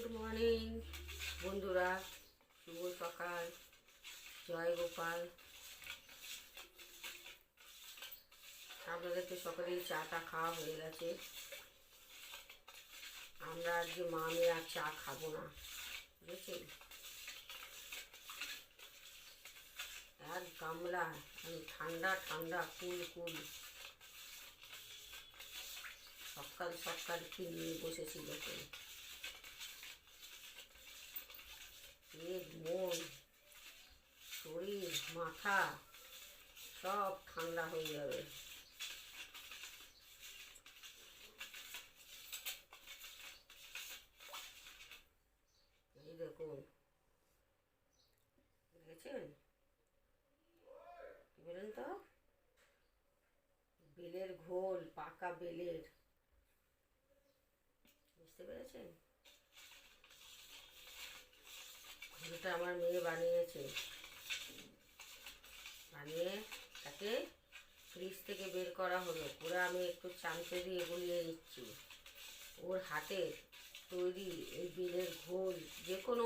Good morning বন্ধুরা, শুভ সকাল, জয় গোপাল। আপনাদের তো সকালেই চাটা খাওয়া হয়ে গেছে। আমরা আজকে মা মেয়ে আর চা খাবো না, বুঝেছেন। এক গামলা ঠান্ডা ঠান্ডা কুল কুল সকাল সকাল কি নিয়ে বসেছি দেখুন। পেট, মন, শরীর, মাথা সব ঠান্ডা হয়ে যাবে। এই দেখুন, দেখেছেন কি বলেন তো, বেলের ঘোল, পাকা বেলের, বুঝতে পেরেছেন। ঘোলটা আমার মেয়ে বানিয়েছে, বানিয়ে তাকে ফ্রিজ থেকে বের করা হলো, পুরো আমি একটু চামচে দিয়ে গুলিয়ে নিচ্ছি। ওর হাতে তৈরি এই বেলের ঘোল, যে কোনো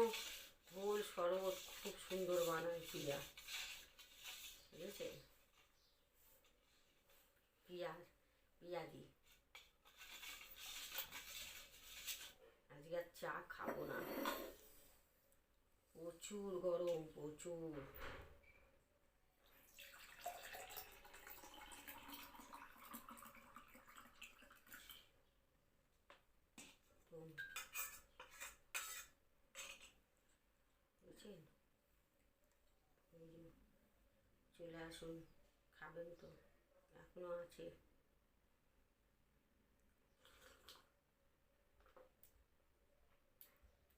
ঘোল শরবত খুব সুন্দর বানায় পিয়া, বুঝেছেন। পিয়াদি আজকে আর চা খাবো না, প্রচুর গরম, প্রচুর। বুঝছেন, চলে আসুন, খাবেন তো, এখনো আছে।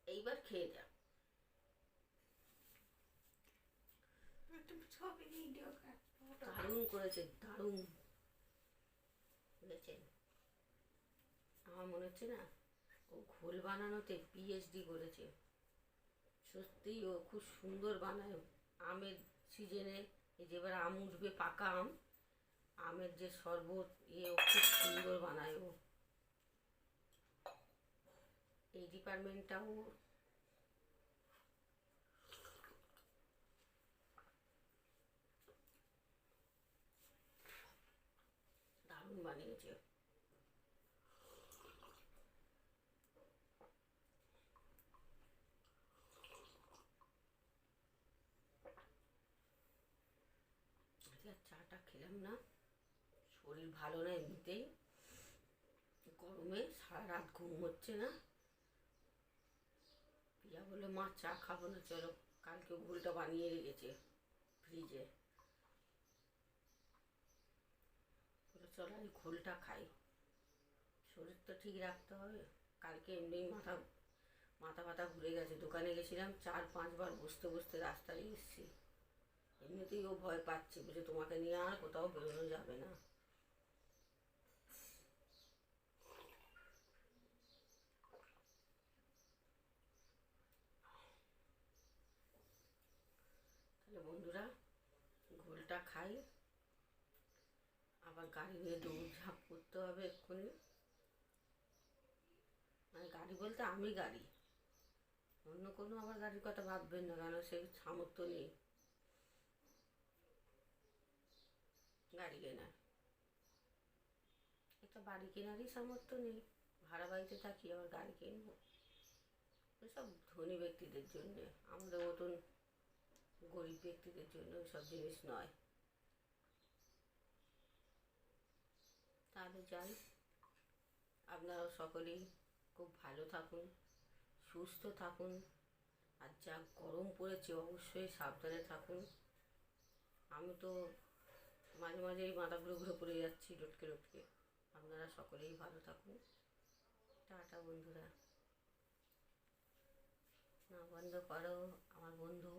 এইবার খেয়ে যা। দারুণ করেছে, দারুণ, বুঝেছেন। আমার মনে হচ্ছে না ও ঘোল বানানোতে পিএইচডি করেছে। সত্যিই ও খুব সুন্দর বানায়। আমের সিজনে এই যে এবার আম উঠবে, পাকা আম, আমের যে শরবত ও খুব সুন্দর বানায় ও। এই ডিপার্টমেন্টটাও দারুণ বানিয়েছে। চাটা খেলাম না, শরীর ভালো না এমনিতেই, গরমে সারা রাত ঘুম হচ্ছে না। পিয়া বলে মা চা খাবো না, চলো, কালকে ঘোলটা বানিয়ে রেখেছে ফ্রিজে, বলে চলো আমি ঘোলটা খাই, শরীর তো ঠিক রাখতে হবে। কালকে এমনি মাথা ব্যথা ঘুরে গেছে, দোকানে গেছিলাম 4-5 বার বসতে বসতে রাস্তায় এসেছি। এমনিতেই ও ভয় পাচ্ছে, বুঝে তোমাকে নিয়ে আর কোথাও বেরোনো যাবে না। তাহলে বন্ধুরা, ঘোলটা খাই, আবার গাড়ি নিয়ে দৌড়ঝাঁপ করতে হবে এক্ষুনি। মানে গাড়ি বলতে আমি গাড়ি, অন্য কোনো আবার গাড়ির কথা ভাববেন না, কেন সেই সামর্থ্য নেই গাড়ি কেনার। একটা বাড়ি কেনারই সামর্থ্য নেই, ভাড়া বাড়িতে থাকি, আবার গাড়ি কিনবো। এসব ধনী ব্যক্তিদের জন্যে, আমাদের মতন গরিব ব্যক্তিদের জন্য সব জিনিস নয়। তাহলে যাই, আপনারাও সকলেই খুব ভালো থাকুন, সুস্থ থাকুন, আর যা গরম পড়েছে অবশ্যই সাবধানে থাকুন। আমি তো মাঝে মাঝেই মাথা ঘুরে ঘুরে পড়ে যাচ্ছি লটকে লটকে। আপনারা সকলেই ভালো থাকুন, টাটা বন্ধুরা। না বন্ধ করো আমার বন্ধু।